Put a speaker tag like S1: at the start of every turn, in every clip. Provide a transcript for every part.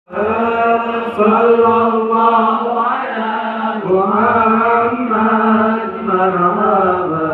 S1: sallallahu ala Muhammad marhaba.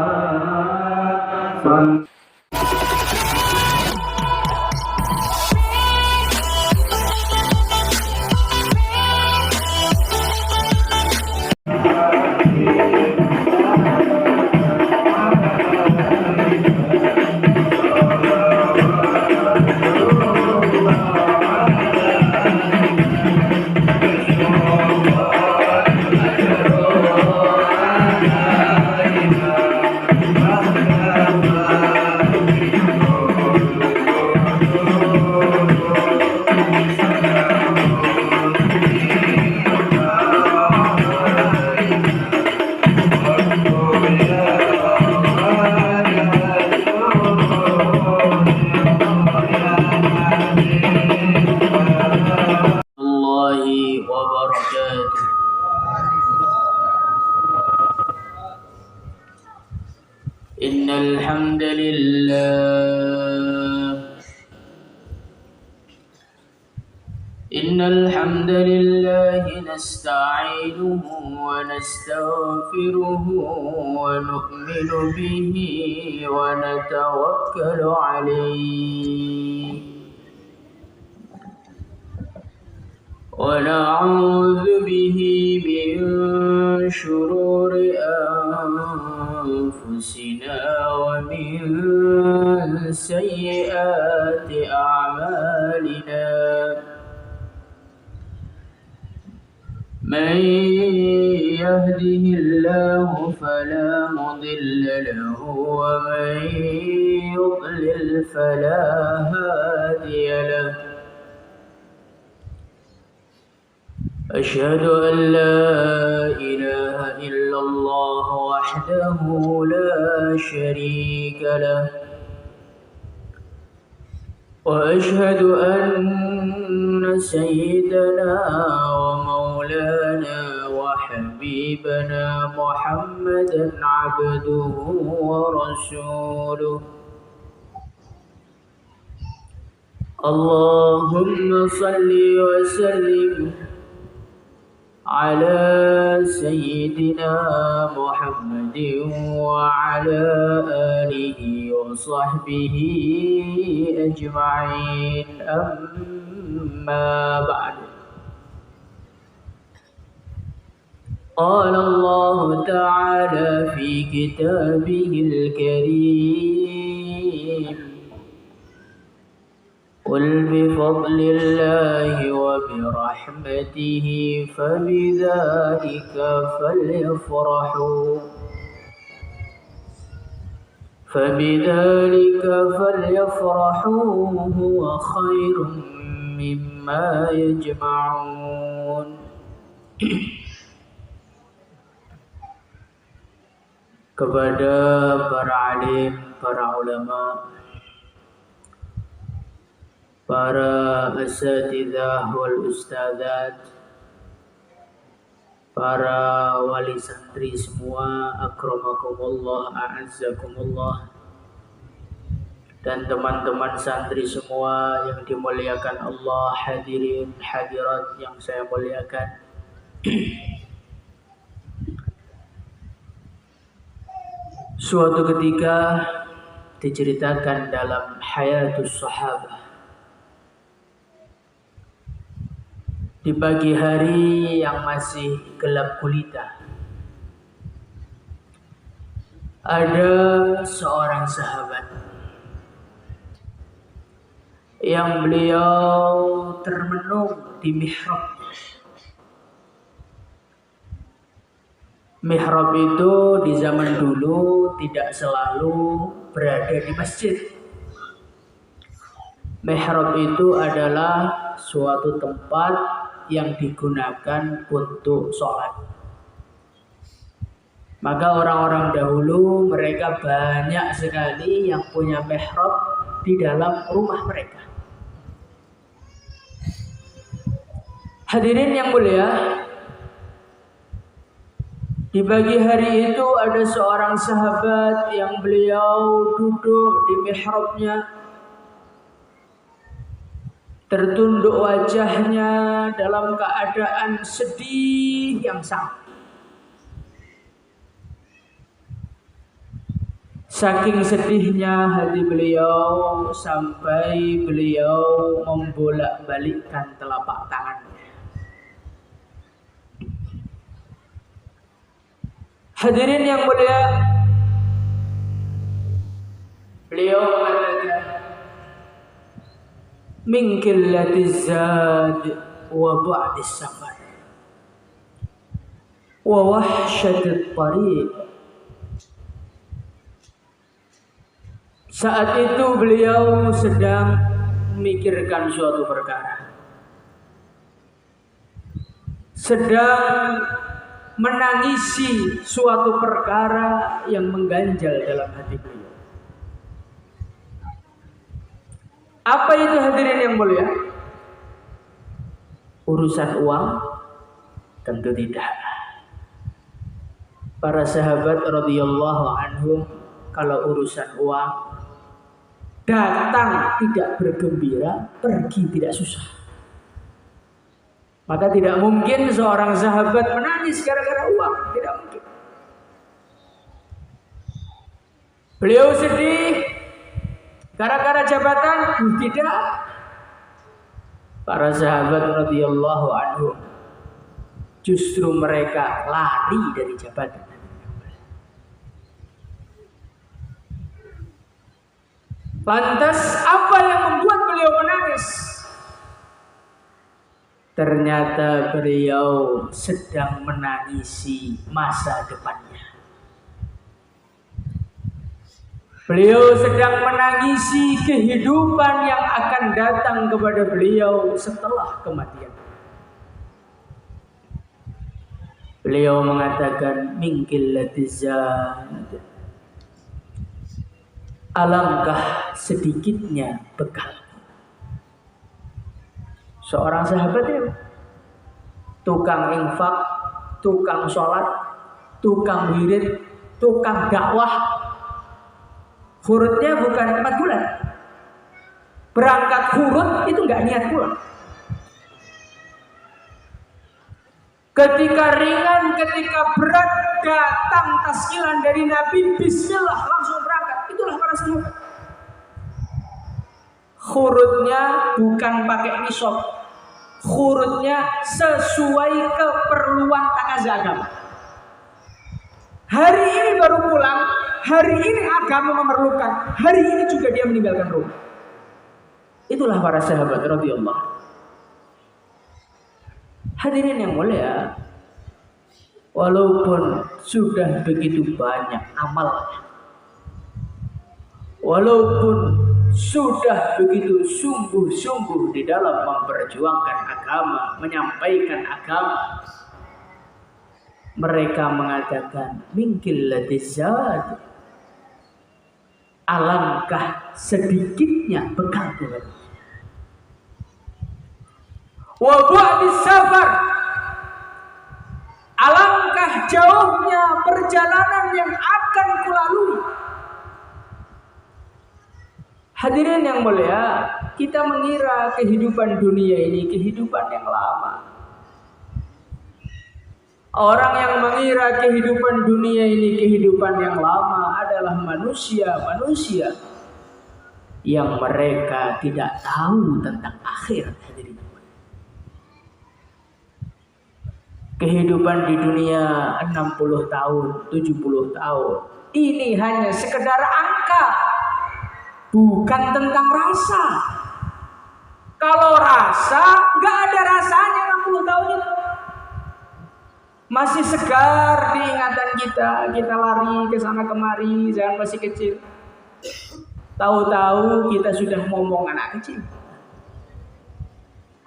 S2: إن الحمد لله نستعينه ونستغفره ونؤمن به ونتوكل عليه ونعوذ به من شرور أنفسنا ومن سيئات أعمالنا من يهده الله فلا مضل له ومن يضلل فلا هادي له أشهد أن لا إله إلا الله وحده لا شريك له وأشهد أن سيدنا ومولانا وحبيبنا محمدا عبده ورسوله اللهم صل وسلم على سيدنا محمد وعلى آله وصحبه أجمعين أما بعد قال الله تعالى في كتابه الكريم قل بفضل الله وبرحمته فبذلك فليفرحوا هو خير مما يجمعون. Kepada para alim, para ulama, para asatidzah wal ustadzat, para wali santri semua, akramakumullah, a'azzakumullah, dan teman-teman santri semua yang dimuliakan Allah, hadirin hadirat yang saya muliakan. Suatu ketika diceritakan dalam Hayatus Sahabah, di pagi hari yang masih gelap gulita, ada seorang sahabat yang beliau termenung di mihrab. Mihrab itu di zaman dulu tidak selalu berada di masjid. Mihrab itu adalah suatu tempat yang digunakan untuk sholat. Maka orang-orang dahulu mereka banyak sekali yang punya mihrab di dalam rumah mereka. Hadirin yang mulia, di pagi hari itu ada seorang sahabat yang beliau duduk di mihrabnya. tertunduk wajahnya dalam keadaan sedih yang sangat. Saking sedihnya hati beliau sampai beliau membolak-balikkan telapak tangannya. Hadirin yang mulia, beliau mengatakan, min qillatiz zad wa ba'dis safar wa wahsyatit tariq. Saat itu beliau sedang memikirkan suatu perkara, sedang menangisi suatu perkara yang mengganjal dalam hati beliau. Apa itu hadirin yang mulia? Urusan uang? Tentu tidak. Para sahabat radhiyallahu anhum kalau urusan uang, datang tidak bergembira, pergi tidak susah. Maka tidak mungkin seorang sahabat menangis gara-gara uang, tidak mungkin. Beliau sedih gara-gara jabatan, tidak. Para sahabat radhiyallahu anhum justru mereka lari dari jabatan. Lantas apa yang membuat beliau menangis? Ternyata beliau sedang menangisi masa depannya. Beliau sedang menangisi kehidupan yang akan datang kepada beliau setelah kematian. Beliau mengatakan, min qillatiz zad, alangkah sedikitnya bekal. Seorang sahabat ya, tukang infak, tukang sholat, tukang wirid, tukang dakwah. Hurutnya bukan 4 bulan. Berangkat hurut itu nggak niat pulang. Ketika ringan, ketika berat, datang taskilan dari Nabi, bismillah langsung berangkat. Itulah para sahabat. Khurutnya bukan pakai nisab. Khurutnya sesuai keperluan takaza agama. Hari ini baru pulang, hari ini agama memerlukan, hari ini juga dia meninggalkan rumah. Itulah para sahabat radhiyallahu. Hadirin yang mulia, walaupun sudah begitu banyak amalnya, walaupun sudah begitu sungguh-sungguh di dalam memperjuangkan agama, menyampaikan agama, mereka mengatakan min qillatiz zad, alangkah sedikitnya bekal Tuhan. Wa ba'dis safar, alangkah jauhnya perjalanan yang akan kulalui. Hadirin yang mulia, kita mengira kehidupan dunia ini kehidupan yang lama. Orang yang mengira kehidupan dunia ini kehidupan yang lama adalah manusia-manusia yang mereka tidak tahu tentang akhirat. Hadirin. Kehidupan di dunia 60 tahun, 70 tahun. Ini hanya sekedar angka. Bukan tentang rasa. Kalau rasa, nggak ada rasanya 60 tahun itu. Masih segar di ingatan kita. Kita lari ke sana kemari, zaman masih kecil. Tahu-tahu kita sudah ngomong anak kecil.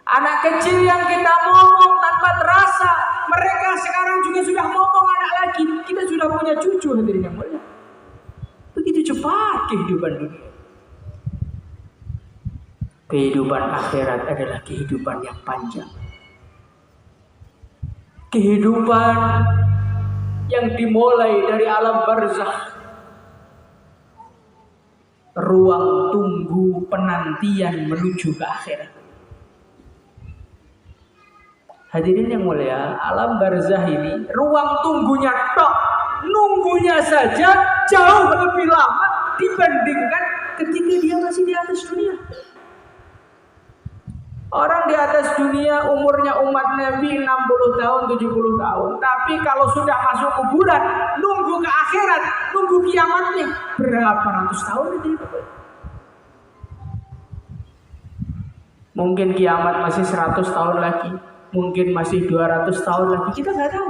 S2: Anak kecil yang kita ngomong tanpa terasa, mereka sekarang juga sudah ngomong anak lagi. Kita sudah punya cucu, hadirin yang mulia. Begitu cepat kehidupan dunia. Kehidupan akhirat adalah kehidupan yang panjang. Kehidupan yang dimulai dari alam barzakh. Ruang tunggu penantian menuju ke akhirat. Hadirin yang mulia, alam barzah ini ruang tunggunya tok, nunggunya saja jauh lebih lama dibandingkan ketika dia masih di atas dunia. Orang di atas dunia umurnya umat Nabi 60 tahun, 70 tahun. Tapi kalau sudah masuk kuburan, nunggu ke akhirat, nunggu kiamatnya, berapa ratus tahun itu? Mungkin kiamat masih 100 tahun lagi, mungkin masih 200 tahun lagi, kita nggak tahu.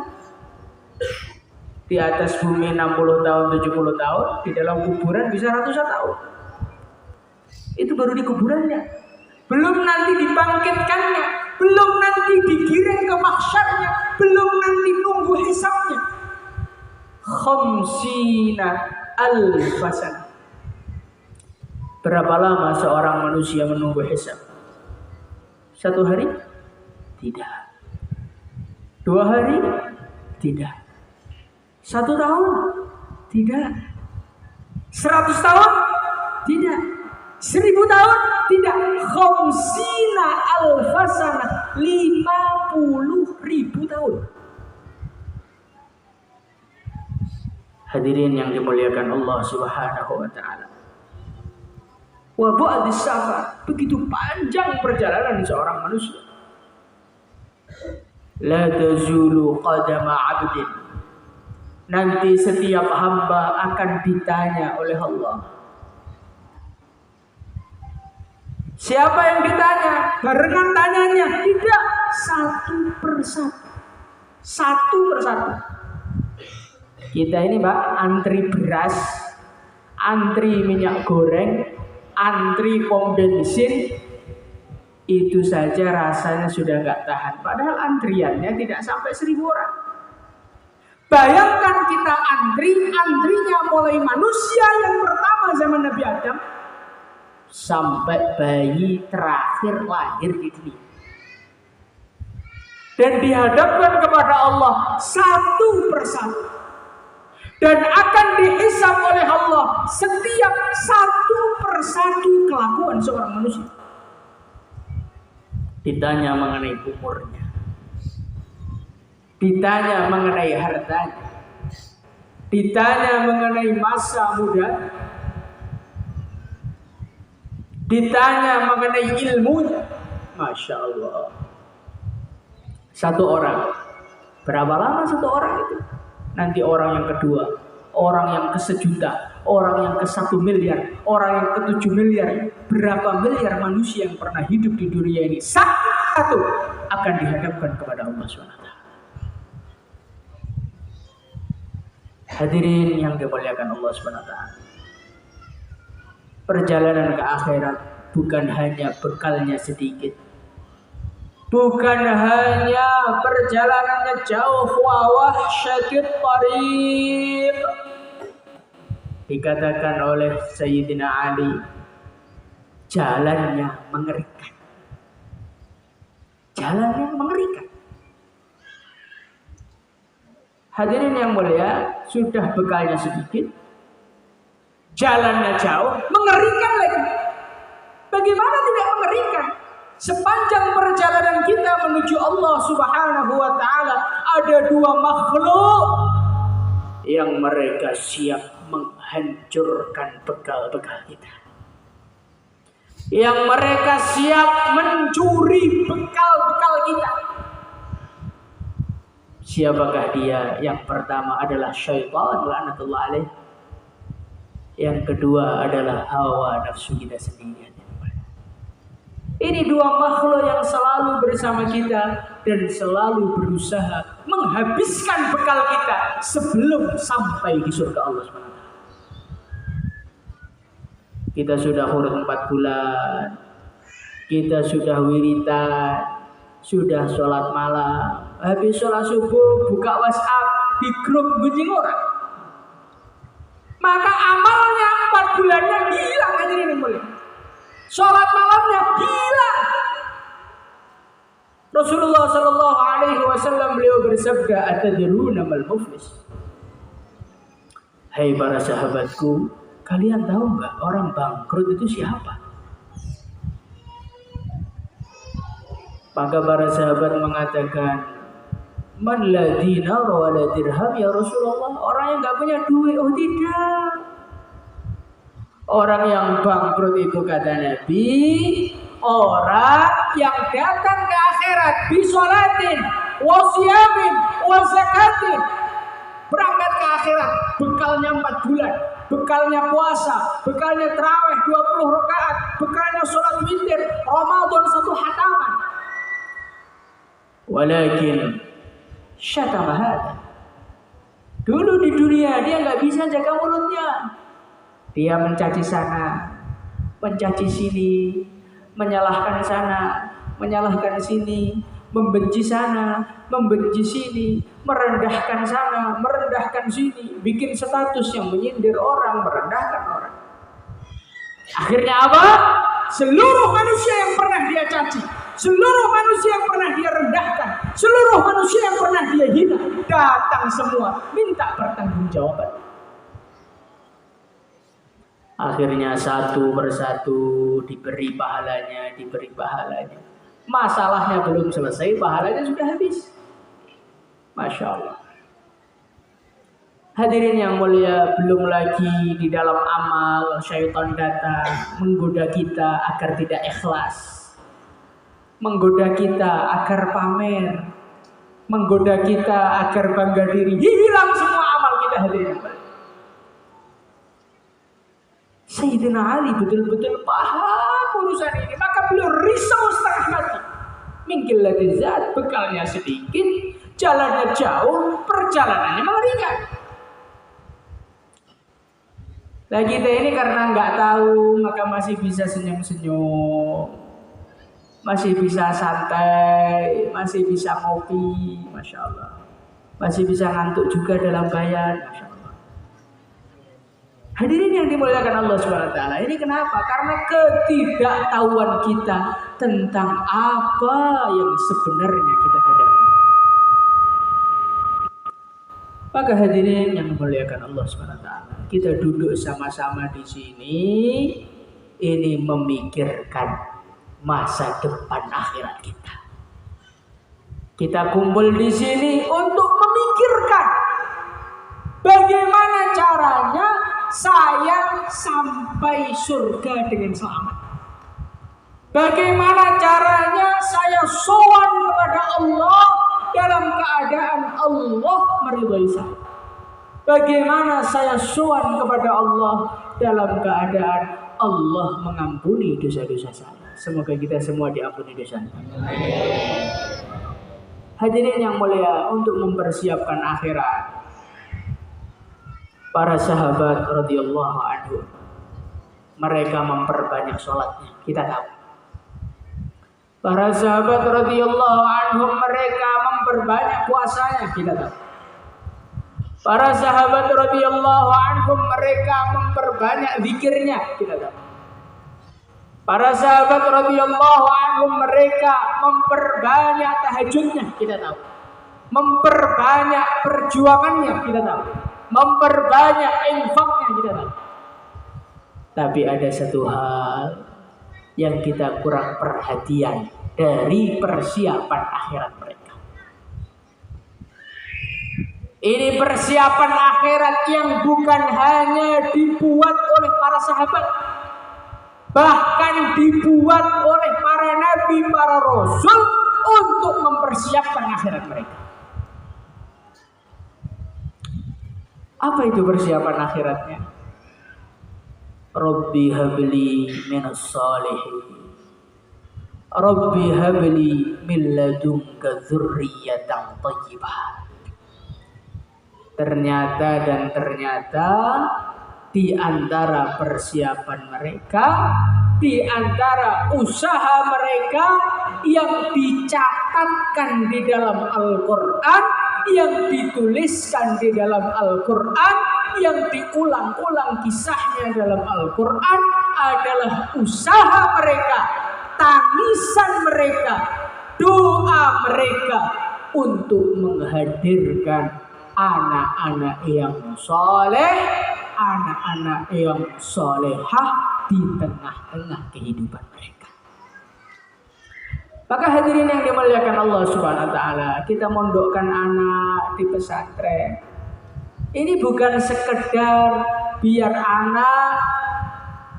S2: Di atas bumi 60 tahun, 70 tahun, di dalam kuburan bisa ratusan tahun. Itu baru di kuburannya. Belum nanti dibangkitkannya, belum nanti digiring ke mahsyarnya, belum nanti nunggu hisabnya. Khamsina alfasan. Berapa lama seorang manusia menunggu hisab? 1 hari? Tidak. 2 hari? Tidak. 1 tahun? Tidak. 100 tahun? Tidak. 1000 tahun? Tidak. Khamsina alfasana, 50.000 tahun. Hadirin yang dimuliakan Allah Subhanahu wa taala. Wa ba'dis safar, begitu panjang perjalanan seorang manusia. La tazulu qadama 'abdin. Nanti setiap hamba akan ditanya oleh Allah. Siapa yang ditanya? Barengan tanyanya? Tidak, satu persatu. Satu persatu. Kita ini Pak, antri beras, antri minyak goreng, antri pom bensin, itu saja rasanya sudah gak tahan. Padahal antriannya tidak sampai 1000 orang. Bayangkan kita antrinya mulai manusia yang pertama zaman Nabi Adam sampai bayi terakhir lahir di dunia. Dan dihadapkan kepada Allah satu persatu. Dan akan dihisab oleh Allah setiap satu persatu kelakuan seorang manusia. Ditanya mengenai umurnya, ditanya mengenai hartanya, ditanya mengenai masa muda, ditanya mengenai ilmunya. Masya Allah. Satu orang. Berapa lama satu orang itu? Nanti orang yang kedua, orang yang ke-1.000.000, orang yang ke-1 miliar, orang yang ke-7 miliar. Berapa miliar manusia yang pernah hidup di dunia ini, satu akan dihadapkan kepada Allah SWT. Hadirin yang dimuliakan Allah SWT. Perjalanan ke akhirat bukan hanya bekalnya sedikit, bukan hanya perjalanannya jauh, wa wahsyatit tariq. Dikatakan oleh Sayyidina Ali, jalannya mengerikan. Jalannya mengerikan. Hadirin yang mulia, sudah bekalnya sedikit, jalannya jauh, mengerikan lagi. Bagaimana tidak mengerikan? Sepanjang perjalanan kita menuju Allah Subhanahu wa taala, ada 2 makhluk yang mereka siap menghancurkan bekal-bekal kita. Yang mereka siap mencuri bekal-bekal kita. Siapakah dia? Yang pertama adalah syaitan, laknatullah alaih. Yang kedua adalah hawa nafsu kita sendiri. Ini 2 makhluk yang selalu bersama kita dan selalu berusaha menghabiskan bekal kita sebelum sampai di surga Allah SWT. Kita sudah khurut 4 bulan, kita sudah wiritan, sudah sholat malam, habis sholat subuh buka WhatsApp di grup gunjing orang. Maka amalnya 4 bulannya hilang aja ini boleh. Sholat malamnya hilang. Rasulullah Shallallahu Alaihi Wasallam beliau bersabda, "Atadruna mal muflis?" Hai para sahabatku, kalian tahu nggak orang bangkrut itu siapa? Maka para sahabat mengatakan, man la dinar wa la dirham ya Rasulullah. Orang yang nggak punya duit. Oh tidak. Orang yang bangkrut itu kata Nabi, orang yang datang ke akhirat bisolatin, wasiyamin, wasakatin, berangkat ke akhirat bekalnya 4 bulan, bekalnya puasa, bekalnya tarawih 20 rakaat, bekalnya sholat witir, Ramadan 1 khataman. Walakin syatama hada. Dulu di dunia dia nggak bisa jaga mulutnya. Dia mencaci sana, mencaci sini, menyalahkan sana, menyalahkan sini, membenci sana, membenci sini, merendahkan sana, merendahkan sini, bikin status yang menyindir orang, merendahkan orang. Akhirnya apa? Seluruh manusia yang pernah dia caci, seluruh manusia yang pernah dia rendahkan, seluruh manusia yang pernah dia hina, datang semua minta pertanggungjawaban. Akhirnya satu persatu diberi pahalanya, diberi pahalanya. Masalahnya belum selesai, pahalanya sudah habis. Masya Allah. Hadirin yang mulia, belum lagi di dalam amal syaitan datang menggoda kita agar tidak ikhlas, menggoda kita agar pamer, menggoda kita agar bangga diri. Hilang semua amal kita, hadirin yang mulia. Sayyidina Ali betul-betul paham urusan ini, maka beliau risau setengah mati. Mingkil lagi zat, bekalnya sedikit, jalannya jauh, perjalanannya mengerikan. Nah kita ini karena nggak tahu, maka masih bisa senyum-senyum, masih bisa santai, masih bisa ngopi, Masya Allah. Masih bisa ngantuk juga dalam bayan, Masya Allah. Hadirin yang dimuliakan Allah SWT, ini kenapa? Karena ketidaktahuan kita tentang apa yang sebenarnya kita hadapi. Maka hadirin yang dimuliakan Allah SWT, kita duduk sama-sama di sini, ini memikirkan masa depan akhirat kita. Kita kumpul di sini untuk memikirkan bagaimana caranya saya sampai surga dengan selamat. Bagaimana caranya saya sowan kepada Allah dalam keadaan Allah meridhai saya. Bagaimana saya sowan kepada Allah dalam keadaan Allah mengampuni dosa-dosa saya. Semoga kita semua diampuni dosanya. Hadirin yang mulia, untuk mempersiapkan akhirat, para sahabat radhiyallahu anhu, mereka memperbanyak sholatnya. Kita tahu. Para sahabat radhiyallahu anhu, mereka memperbanyak puasanya. Kita tahu. Para sahabat radhiyallahu anhu, mereka memperbanyak zikirnya. Kita tahu. Para sahabat radhiyallahu anhu, mereka memperbanyak tahajudnya. Kita tahu. Memperbanyak perjuangannya. Kita tahu. Memperbanyak infaknya, kita tahu. Tapi ada satu hal yang kita kurang perhatian dari persiapan akhirat mereka. Ini persiapan akhirat yang bukan hanya dibuat oleh para sahabat, bahkan dibuat oleh para nabi, para rasul untuk mempersiapkan akhirat mereka. Apa itu persiapan akhiratnya? Rabbi habli minas salihin, Rabbi habli min ladunka dzurriyyatan thayyibah. Ternyata di antara persiapan mereka, di antara usaha mereka yang dicatatkan di dalam Al-Quran, yang dituliskan di dalam Al-Quran, yang diulang-ulang kisahnya dalam Al-Quran adalah usaha mereka, tangisan mereka, doa mereka untuk menghadirkan anak-anak yang soleh, anak-anak yang solehah di tengah-tengah kehidupan mereka. Maka hadirin yang dimuliakan Allah Subhanahu wa taala, kita mondokkan anak di pesantren. Ini bukan sekedar biar anak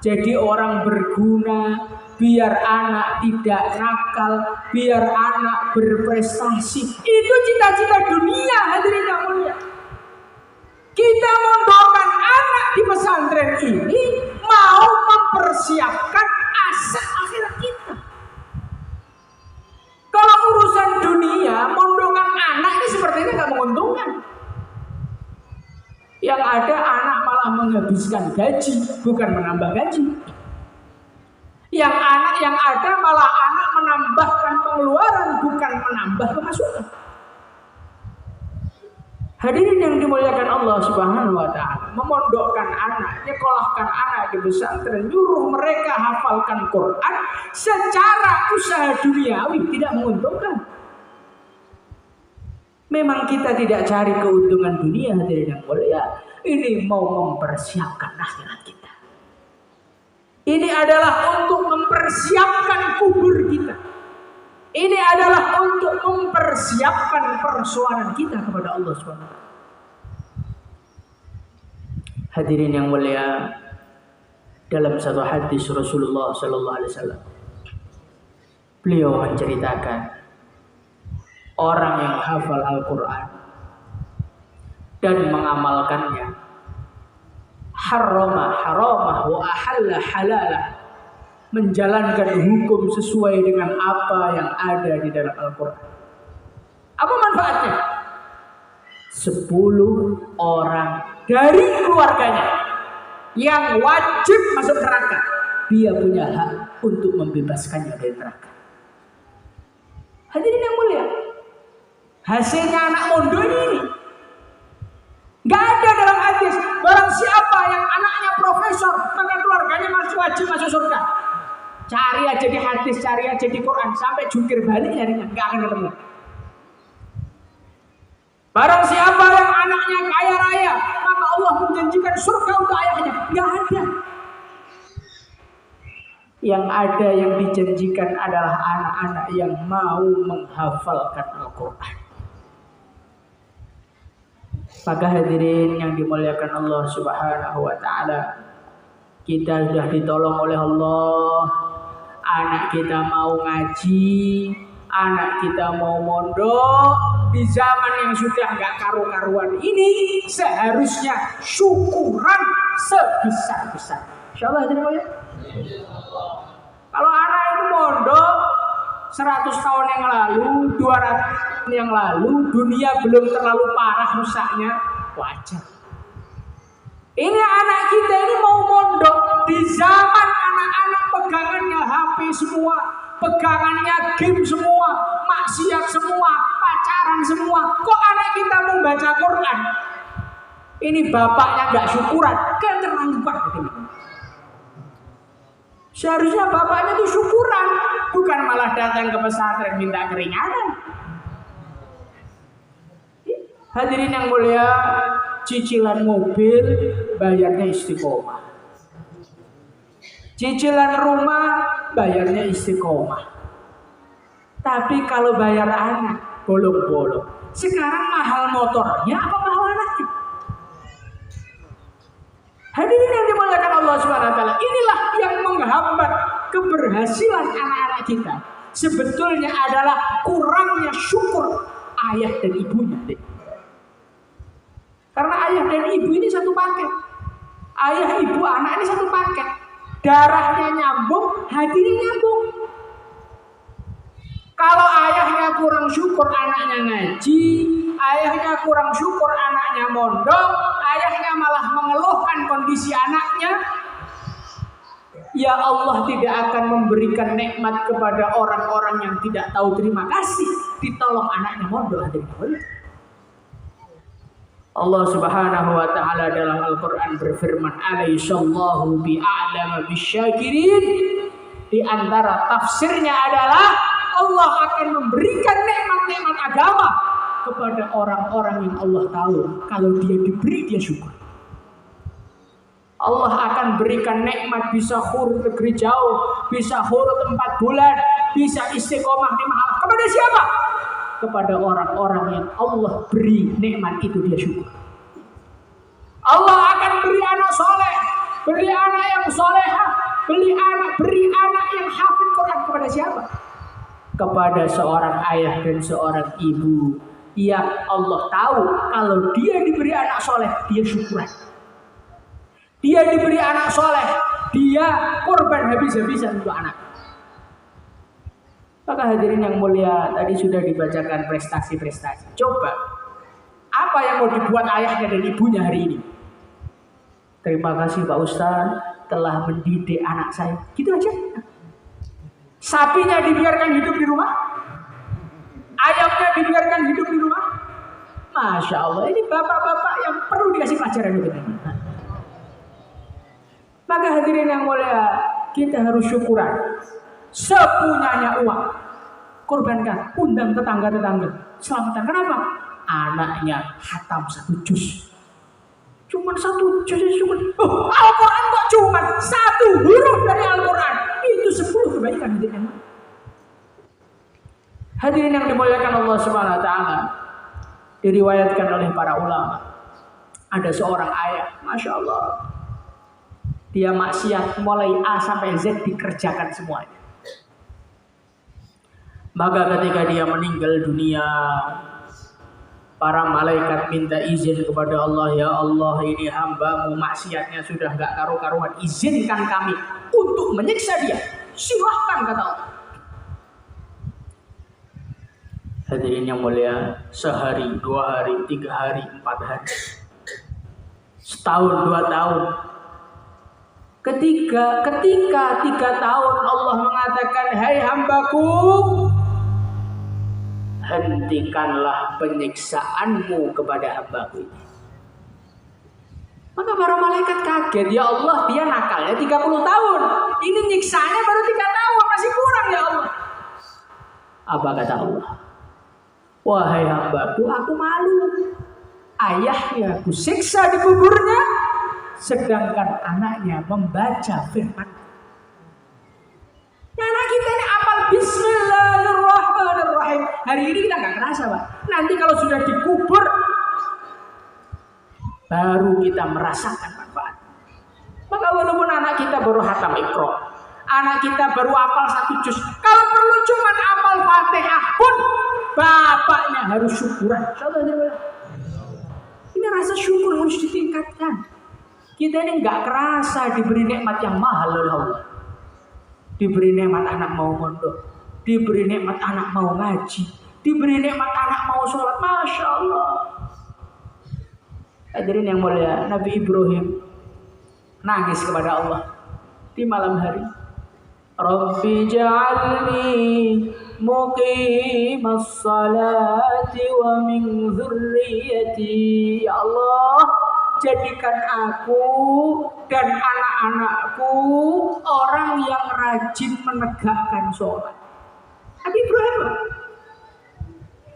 S2: jadi orang berguna, biar anak tidak nakal, biar anak berprestasi. Itu cita-cita dunia, hadirin yang mulia. Kita mondokkan anak di pesantren ini mau mempersiapkan aset akhirat kita. Kalau urusan dunia, mondokkan anak ini sepertinya nggak menguntungkan. Yang ada anak malah menghabiskan gaji, bukan menambah gaji. Yang ada malah anak menambahkan pengeluaran, bukan menambah pemasukan. Hadirin yang dimuliakan Allah Subhanahu wa taala, memondokkan anak, nyekolahkan anak di pesantren, nyuruh mereka hafalkan Quran secara usaha duniawi tidak menguntungkan. Memang kita tidak cari keuntungan dunia, hadirin yang mulia. Ini mau mempersiapkan akhirat kita. Ini adalah untuk mempersiapkan kubur kita. Ini adalah untuk mempersiapkan persoalan kita kepada Allah SWT. Hadirin yang mulia, dalam satu hadis Rasulullah SAW, beliau menceritakan orang yang hafal Al-Quran dan mengamalkannya, harrama haramah wa ahalla halalah, menjalankan hukum sesuai dengan apa yang ada di dalam Al-Quran. Apa manfaatnya? 10 orang dari keluarganya yang wajib masuk neraka, dia punya hak untuk membebaskannya dari neraka. Hadirin yang mulia, hasilnya anak mondok ini gak ada dalam hadis. Barang siapa yang anaknya profesor, maka keluarganya wajib masuk surga. Cari aja di hadis, cari aja di Quran, sampai jungkir balik nyarinya, nggak akan ketemu. Barang siapa yang anaknya kaya raya, maka Allah menjanjikan surga untuk ayahnya. Nggak ada. Yang ada yang dijanjikan adalah anak-anak yang mau menghafalkan Al-Quran. Maka hadirin yang dimuliakan Allah Subhanahu wa taala, kita sudah ditolong oleh Allah. Anak kita mau ngaji, anak kita mau mondok di zaman yang sudah nggak karu-karuan ini, seharusnya syukuran sebesar-besar. Insyaallah hadirin ya. Kalau anak itu mondok 100 tahun yang lalu, 200 tahun yang lalu, dunia belum terlalu parah rusaknya, wajar. Ini anak kita ini mau mondok di zaman anak-anak pegangannya HP semua, pegangannya game semua, maksiat semua, pacaran semua. Kok anak kita mau baca Quran? Ini bapaknya nggak syukuran, keterlaluan ini. Seharusnya bapaknya itu syukuran, bukan malah datang ke pesantren minta keringanan. Hadirin yang mulia, cicilan mobil bayarnya istiqomah, cicilan rumah bayarnya istiqomah. Tapi kalau bayar anak bolong-bolong. Sekarang mahal motornya apa mahal anaknya? Hadirin yang dimuliakan Allah Subhanahu wa taala, inilah yang menghambat keberhasilan anak-anak kita. Sebetulnya adalah kurangnya syukur ayah dan ibunya. Karena ayah dan ibu ini satu paket. Ayah, ibu, anak ini satu paket. Darahnya nyambung, hatinya nyambung. Kalau ayahnya kurang syukur anaknya ngaji, ayahnya kurang syukur anaknya mondok, ayahnya malah mengeluhkan kondisi anaknya, ya Allah tidak akan memberikan nikmat kepada orang-orang yang tidak tahu terima kasih. Ditolong anaknya mondok, hadirin. Allah Subhanahu wa taala dalam Al-Qur'an berfirman, "Alaihissallahu bi'a'lama bisyakirin." Di antara tafsirnya adalah Allah akan memberikan nikmat-nikmat agama kepada orang-orang yang Allah tahu kalau dia diberi dia syukur. Allah akan berikan nikmat bisa huruf negeri jauh, bisa huruf 4 bulan, bisa istiqomah di mahalah. Kepada siapa? Kepada orang-orang yang Allah beri nikmat itu dia syukur. Allah akan beri anak soleh, beri anak yang solehah, beri anak yang hafid Quran. Kepada siapa? Kepada seorang ayah dan seorang ibu yang Allah tahu kalau dia diberi anak soleh, dia syukuran. Dia diberi anak soleh, dia korban habis-habisan untuk anak. Maka hadirin yang mulia, tadi sudah dibacakan prestasi-prestasi. Coba, apa yang mau dibuat ayahnya dan ibunya hari ini? Terima kasih Pak Ustaz telah mendidik anak saya. Gitu aja. Sapinya dibiarkan hidup di rumah, ayamnya dibiarkan hidup di rumah. Masya Allah, ini bapak-bapak yang perlu dikasih pelajaran itu. Maka hadirin yang mulia, kita harus syukuran. Sepunyanya uang, korbankan, undang tetangga-tetangga, selamatan. Kenapa? Anaknya hatam 1 juz. Cuman 1 juz cuma. Al-Quran kok cuman 1 huruf dari Al-Quran. Itu 10 kebaikan hadirin. Hadirin yang dimuliakan Allah Subhanahu wa taala. Diriwayatkan oleh para ulama. Ada seorang ayah, Masya Allah. Dia maksiat mulai A sampai Z dikerjakan semuanya. Maka ketika dia meninggal dunia, para malaikat minta izin kepada Allah, ya Allah, ini hamba-Mu maksiatnya sudah gak karu-karuan, izinkan kami untuk menyiksa dia. Silahkan, kata Allah. Hadirin yang mulia, sehari, 2 hari, 3 hari, 4 hari, setahun, 2 tahun. Ketika 3 tahun Allah mengatakan, hai hambaku, hentikanlah penyiksaanmu kepada hambaku ini. Maka para malaikat kaget, ya Allah, dia nakalnya 30 tahun. Ini nyiksanya baru 3 tahun, masih kurang ya Allah. Apa kata Allah? Wahai hambaku, aku malu. Ayahnya aku siksa di kuburnya, sedangkan anaknya membaca firman. Anak kita ini apal Bismillahirrahmanirrahim. Hari ini kita nggak kerasa, Pak. Nanti kalau sudah dikubur, baru kita merasakan manfaat. Maka walaupun anak kita baru hatam Iqra, anak kita baru hafal 1 juz, kalau perlu cuma hafal Fatihah pun, bapaknya harus syukuran. Ini rasa syukur harus ditingkatkan. Kita ini nggak kerasa diberi nikmat yang mahal oleh Allah. Diberi nikmat anak mau mondok, diberi nikmat anak mau ngaji, diberi nikmat anak mau sholat. Masya Allah. Hadirin yang mulia, Nabi Ibrahim nangis kepada Allah di malam hari. Rabbi ja'alni muqimas salati wa min dzurriyyati. Ya Allah, jadikan aku dan anak-anakku orang yang rajin menegakkan sholat. Nabi Ibrahim.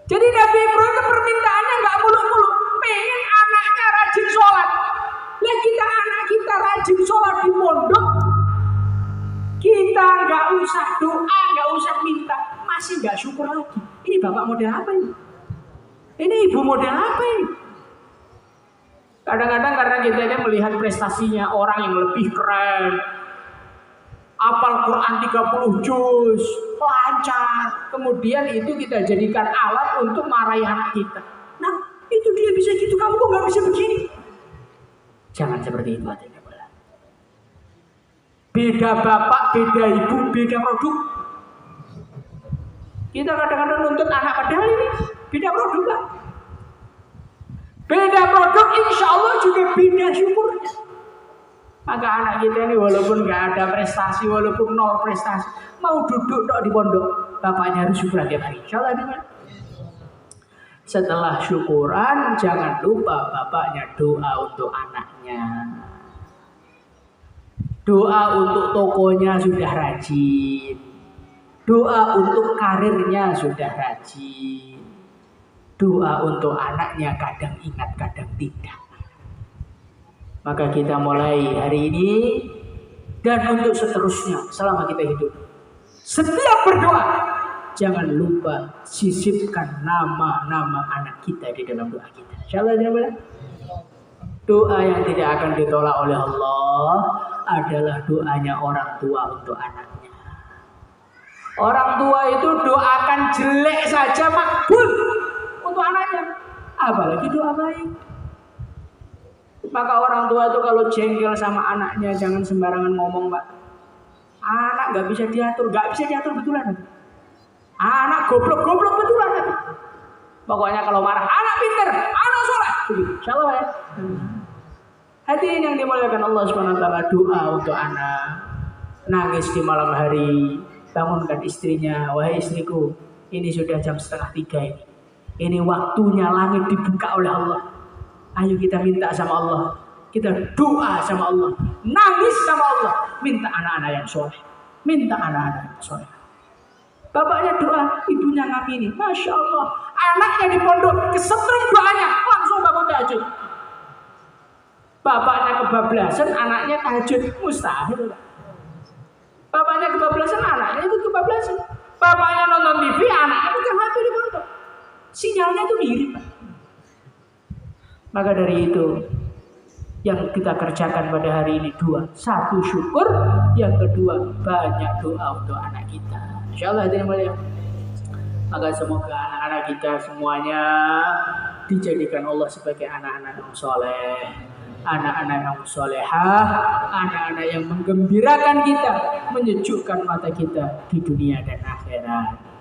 S2: Jadi Nabi Ibrahim itu permintaannya nggak muluk-muluk, pengen anaknya rajin sholat. Lah kita anak kita rajin sholat di pondok, kita nggak usah doa, nggak usah minta, masih nggak syukur lagi. Ini bapak model apa ini? Ini ibu model apa ini? Kadang-kadang karena kita ini melihat prestasinya orang yang lebih keren, hafal Quran 30 juz, lancar, kemudian itu kita jadikan alat untuk marahi anak kita. Nah, itu dia bisa gitu, kamu kok nggak bisa begini? Jangan seperti itu, hadirin. Beda bapak, beda ibu, beda produk. Kita kadang-kadang nuntut anak, padahal ini beda produk, Pak. Beda produk, insya Allah juga beda syukurnya. Maka anak kita ini walaupun nggak ada prestasi, walaupun 0 prestasi, mau duduk di pondok, bapaknya harus syukuran tiap hari. Insya Allah ini. Setelah syukuran, jangan lupa bapaknya doa untuk anaknya. Doa untuk tokonya sudah rajin. Doa untuk karirnya sudah rajin. Doa untuk anaknya kadang ingat, kadang tidak. Maka kita mulai hari ini dan untuk seterusnya selama kita hidup. Setiap berdoa, jangan lupa sisipkan nama-nama anak kita di dalam doa kita. Insyaallah ya. Doa yang tidak akan ditolak oleh Allah adalah doanya orang tua untuk anaknya. Orang tua itu doakan jelek saja makbul untuk anaknya, apalagi doa baik. Maka orang tua itu kalau jengkel sama anaknya jangan sembarangan ngomong, Pak. Anak nggak bisa diatur betulan. Anak goblok betulan. Pokoknya kalau marah, anak pinter, anak soleh. Insyaallah ya. Hadirin yang dimuliakan Allah SWT, doa untuk anak. Nangis di malam hari, bangunkan istrinya. Wahai istriku, ini sudah jam 2:30 ini. Ini waktunya langit dibuka oleh Allah. Ayo kita minta sama Allah. Kita doa sama Allah. Nangis sama Allah. Minta anak-anak yang soleh. Minta anak-anak yang soleh. Bapaknya doa, ibunya ngamini. Masya Allah. Anaknya di pondok, kesetrum doanya. Langsung bangun tahajud. Bapaknya kebablasan, anaknya tahajud. Mustahil. Bapaknya kebablasan, anaknya itu kebablasan. Bapaknya nonton TV, anaknya pegang HP di pondok. Sinyalnya itu mirip. Maka dari itu, yang kita kerjakan pada hari ini dua. Satu, syukur. Yang kedua, banyak doa untuk anak kita. Insyaallah hadirin mulia. Maka semoga anak-anak kita semuanya dijadikan Allah sebagai anak-anak yang soleh, anak-anak yang solehah, anak-anak yang menggembirakan kita, menyejukkan mata kita di dunia dan akhirat.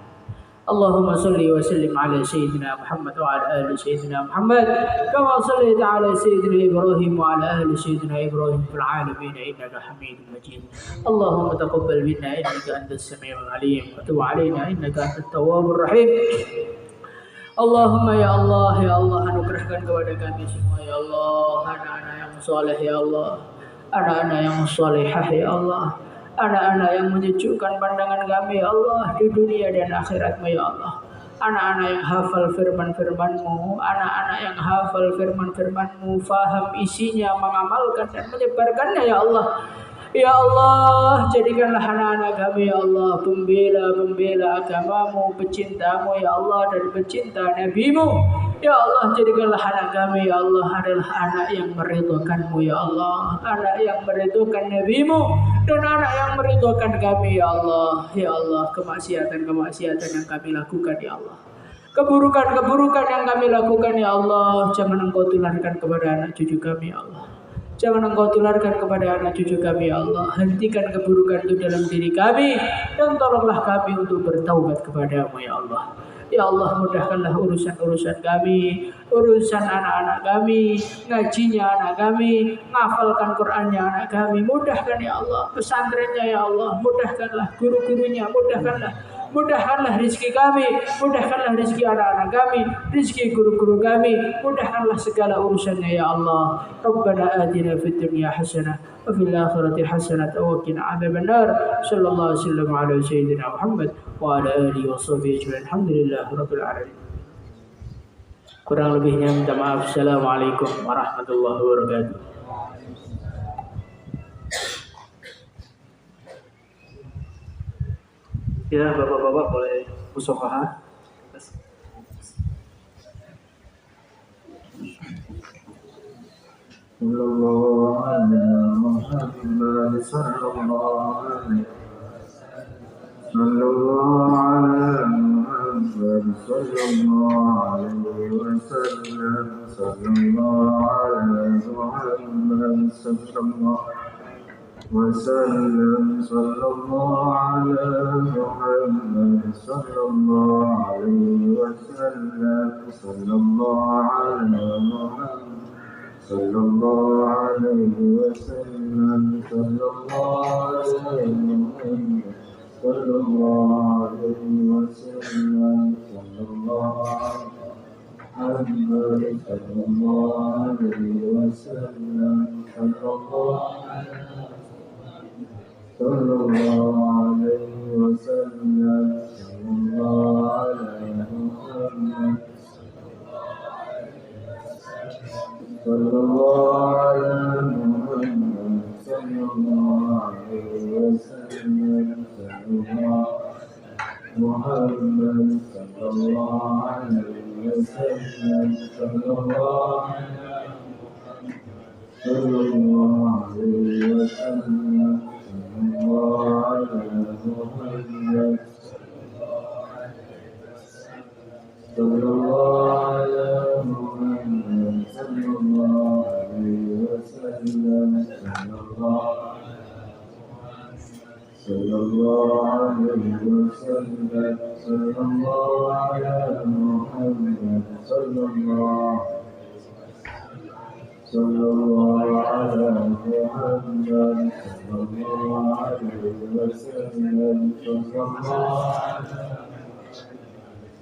S2: Allahumma salli wa sallim ala Sayyidina Muhammad wa ala ali Sayyidina Muhammad kama sallaita ala Sayyidina Ibrahim wa ala ali Sayyidina Ibrahim fil alamin innaka Hamidum Majid. Allahumma taqabbal minna innaka antas samiul alim wa tub alaina innaka antat tawwabur rahim. Allahumma ya Allah anugerahkan kepada kami semua ya Allah anak-anak yang soleh ya Allah, anak-anak yang solehah ya Allah, anak-anak yang menyejukkan pandangan kami ya Allah di dunia dan akhirat-Mu ya Allah. Anak-anak yang hafal firman-firman-Mu, anak-anak yang hafal firman-firman-Mu, faham isinya, mengamalkan dan menyebarkannya ya Allah. Ya Allah, jadikanlah anak-anak kami ya Allah pembela agama-Mu, pecinta-Mu ya Allah dan pecinta Nabi-Mu. Ya Allah, jadikanlah anak kami ya Allah adalah anak yang meridhokan-Mu ya Allah, anak yang meridhokan Nabi-Mu dan anak yang meridhokan kami ya Allah. Ya Allah, kemaksiatan yang kami lakukan ya Allah, keburukan yang kami lakukan ya Allah, jangan Engkau tularkan kepada anak cucu kami ya Allah. Jangan Engkau tularkan kepada anak cucu kami ya Allah. Hentikan keburukan itu dalam diri kami dan tolonglah kami untuk bertaubat kepada-Mu ya Allah. Ya Allah, mudahkanlah urusan kami, urusan anak-anak kami, ngajinya anak kami, ngafalkan Qur'annya anak kami. Mudahkan ya Allah pesantrennya ya Allah, mudahkanlah guru-gurunya, mudahkanlah rezeki kami, mudahkanlah rezeki anak-anak kami, rezeki guru-guru kami, mudahkanlah segala urusannya ya Allah. Rabbana atina fid dunya hasanah wa fil akhirati hasanah wa qina adzabannar. Sallallahu alaihi wasallam ala sayyidina Muhammad wa ala alihi washabbihi ajma'in. Alhamdulillahirabbil alamin. Kurang lebihnya minta maaf. Assalamualaikum warahmatullahi wabarakatuh.
S1: Ya, bapak-bapak boleh musafaha. Sallallahu alaihi Muhammad sallallahu alaihi sallallahu alaihi Muhammad sallallahu alaihi wasallam sallallahu alaihi Muhammad sallallahu وسلم صلى الله على محمد صلى الله عليه وسلم صلى الله على محمد صلى الله عليه وسلم صلى الله عليه محمد صلى الله عليه وسلم صلى الله محمد صلى الله عليه وسلم صلى الله صلى الله عليه وسلم صلى الله على محمد صلى الله على محمد صلى الله عليه وسلم صلى الله عليه وسلم صلى الله صلى الله عليه وسلم صلى الله على محمد صلى الله على محمد صلى الله عليه وسلم صلى الله عليه وسلم صلى الله على محمد صلى الله على محمد صلى الله عليه وسلم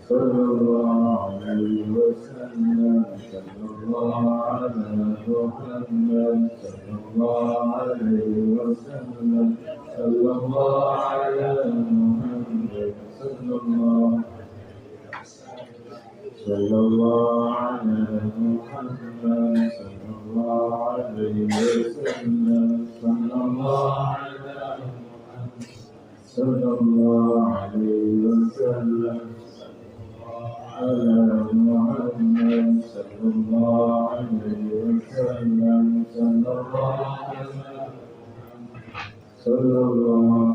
S1: صلى الله عليه وسلم صلى الله على محمد صلى الله عليه وسلم صلى الله على محمد صلى الله على محمد صلى الله عليه وسلم صلى الله عليه وسلم على محمد صلى الله عليه وسلم صلى الله